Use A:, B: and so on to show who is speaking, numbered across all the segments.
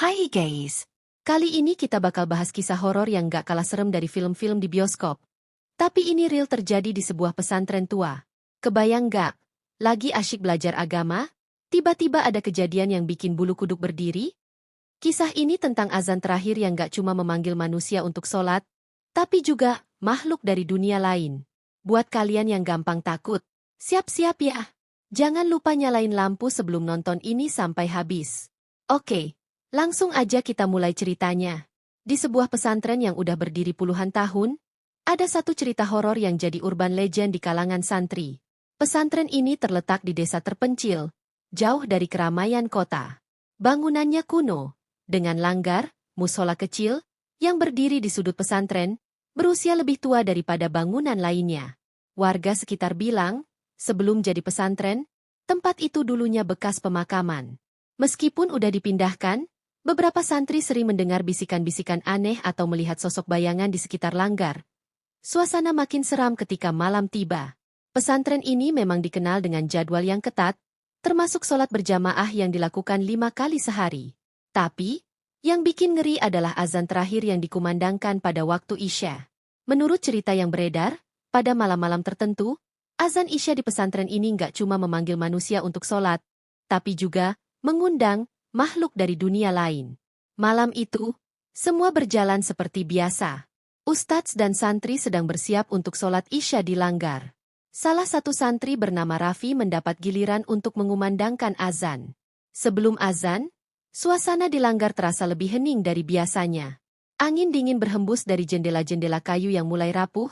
A: Hai guys, kali ini kita bakal bahas kisah horor yang gak kalah serem dari film-film di bioskop. Tapi ini real terjadi di sebuah pesantren tua. Kebayang gak? Lagi asyik belajar agama, tiba-tiba ada kejadian yang bikin bulu kuduk berdiri? Kisah ini tentang azan terakhir yang gak cuma memanggil manusia untuk sholat, tapi juga makhluk dari dunia lain. Buat kalian yang gampang takut, siap-siap ya. Jangan lupa nyalain lampu sebelum nonton ini sampai habis. Oke. Langsung aja kita mulai ceritanya. Di sebuah pesantren yang udah berdiri puluhan tahun, ada satu cerita horor yang jadi urban legend di kalangan santri. Pesantren ini terletak di desa terpencil, jauh dari keramaian kota. Bangunannya kuno, dengan langgar, musola kecil, yang berdiri di sudut pesantren, berusia lebih tua daripada bangunan lainnya. Warga sekitar bilang, sebelum jadi pesantren, tempat itu dulunya bekas pemakaman. Meskipun udah dipindahkan, beberapa santri sering mendengar bisikan-bisikan aneh atau melihat sosok bayangan di sekitar langgar. Suasana makin seram ketika malam tiba. Pesantren ini memang dikenal dengan jadwal yang ketat, termasuk sholat berjamaah yang dilakukan 5 kali sehari. Tapi, yang bikin ngeri adalah azan terakhir yang dikumandangkan pada waktu Isya. Menurut cerita yang beredar, pada malam-malam tertentu, azan Isya di pesantren ini nggak cuma memanggil manusia untuk sholat, tapi juga mengundang makhluk dari dunia lain. Malam itu, semua berjalan seperti biasa. Ustadz dan santri sedang bersiap untuk sholat Isya di langgar. Salah satu santri bernama Raffi mendapat giliran untuk mengumandangkan azan. Sebelum azan, suasana di langgar terasa lebih hening dari biasanya. Angin dingin berhembus dari jendela-jendela kayu yang mulai rapuh,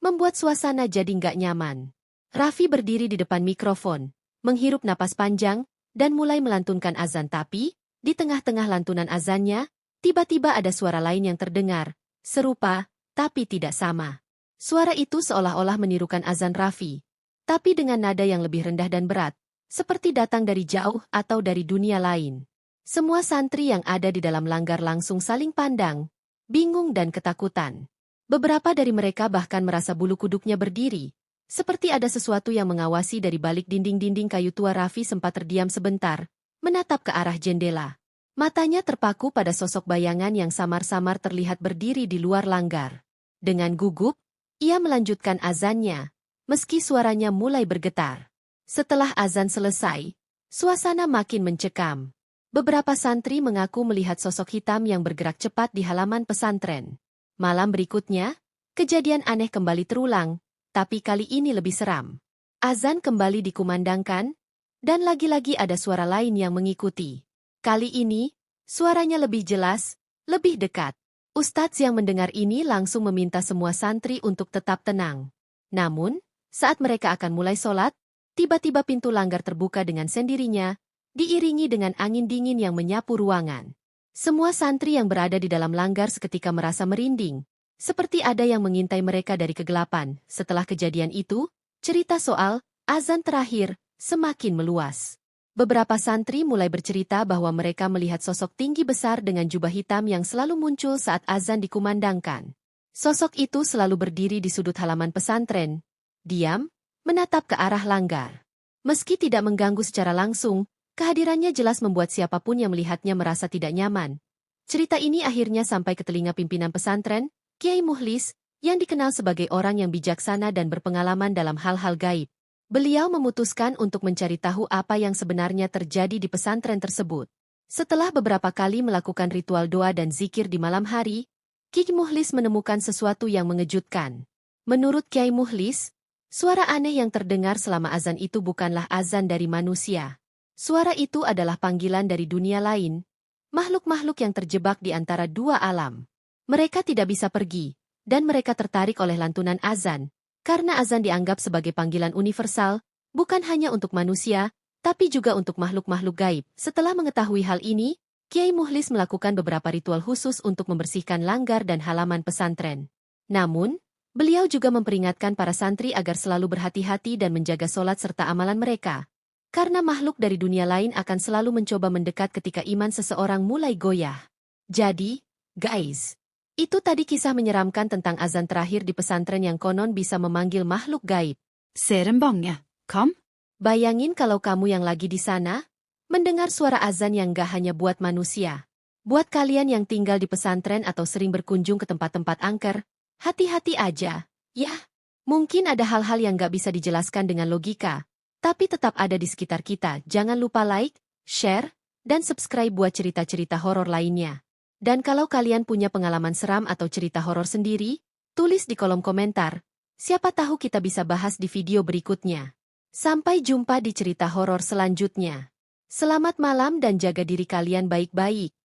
A: membuat suasana jadi nggak nyaman. Raffi berdiri di depan mikrofon, menghirup napas panjang, dan mulai melantunkan azan, tapi, di tengah-tengah lantunan azannya, tiba-tiba ada suara lain yang terdengar, serupa, tapi tidak sama. Suara itu seolah-olah menirukan azan Raffi, tapi dengan nada yang lebih rendah dan berat, seperti datang dari jauh atau dari dunia lain. Semua santri yang ada di dalam langgar langsung saling pandang, bingung dan ketakutan. Beberapa dari mereka bahkan merasa bulu kuduknya berdiri, seperti ada sesuatu yang mengawasi dari balik dinding-dinding kayu tua. Raffi sempat terdiam sebentar, menatap ke arah jendela. Matanya terpaku pada sosok bayangan yang samar-samar terlihat berdiri di luar langgar. Dengan gugup, ia melanjutkan azannya, meski suaranya mulai bergetar. Setelah azan selesai, suasana makin mencekam. Beberapa santri mengaku melihat sosok hitam yang bergerak cepat di halaman pesantren. Malam berikutnya, kejadian aneh kembali terulang, tapi kali ini lebih seram. Azan kembali dikumandangkan, dan lagi-lagi ada suara lain yang mengikuti. Kali ini, suaranya lebih jelas, lebih dekat. Ustadz yang mendengar ini langsung meminta semua santri untuk tetap tenang. Namun, saat mereka akan mulai sholat, tiba-tiba pintu langgar terbuka dengan sendirinya, diiringi dengan angin dingin yang menyapu ruangan. Semua santri yang berada di dalam langgar seketika merasa merinding, seperti ada yang mengintai mereka dari kegelapan. Setelah kejadian itu, cerita soal azan terakhir semakin meluas. Beberapa santri mulai bercerita bahwa mereka melihat sosok tinggi besar dengan jubah hitam yang selalu muncul saat azan dikumandangkan. Sosok itu selalu berdiri di sudut halaman pesantren, diam, menatap ke arah langgar. Meski tidak mengganggu secara langsung, kehadirannya jelas membuat siapapun yang melihatnya merasa tidak nyaman. Cerita ini akhirnya sampai ke telinga pimpinan pesantren, Kiai Mukhlis, yang dikenal sebagai orang yang bijaksana dan berpengalaman dalam hal-hal gaib. Beliau memutuskan untuk mencari tahu apa yang sebenarnya terjadi di pesantren tersebut. Setelah beberapa kali melakukan ritual doa dan zikir di malam hari, Kiai Mukhlis menemukan sesuatu yang mengejutkan. Menurut Kiai Mukhlis, suara aneh yang terdengar selama azan itu bukanlah azan dari manusia. Suara itu adalah panggilan dari dunia lain, makhluk-makhluk yang terjebak di antara dua alam. Mereka tidak bisa pergi, dan mereka tertarik oleh lantunan azan, karena azan dianggap sebagai panggilan universal, bukan hanya untuk manusia, tapi juga untuk makhluk-makhluk gaib. Setelah mengetahui hal ini, Kiai Mukhlis melakukan beberapa ritual khusus untuk membersihkan langgar dan halaman pesantren. Namun, beliau juga memperingatkan para santri agar selalu berhati-hati dan menjaga sholat serta amalan mereka. Karena makhluk dari dunia lain akan selalu mencoba mendekat ketika iman seseorang mulai goyah. Jadi, guys, itu tadi kisah menyeramkan tentang azan terakhir di pesantren yang konon bisa memanggil makhluk gaib.
B: Serem banget, kom?
A: Bayangin kalau kamu yang lagi di sana, mendengar suara azan yang gak hanya buat manusia, Buat kalian yang tinggal di pesantren atau sering berkunjung ke tempat-tempat angker, hati-hati aja. Yah, mungkin ada hal-hal yang gak bisa dijelaskan dengan logika, tapi tetap ada di sekitar kita. Jangan lupa like, share, dan subscribe buat cerita-cerita horor lainnya. Dan kalau kalian punya pengalaman seram atau cerita horor sendiri, tulis di kolom komentar. Siapa tahu kita bisa bahas di video berikutnya. Sampai jumpa di cerita horor selanjutnya. Selamat malam dan jaga diri kalian baik-baik.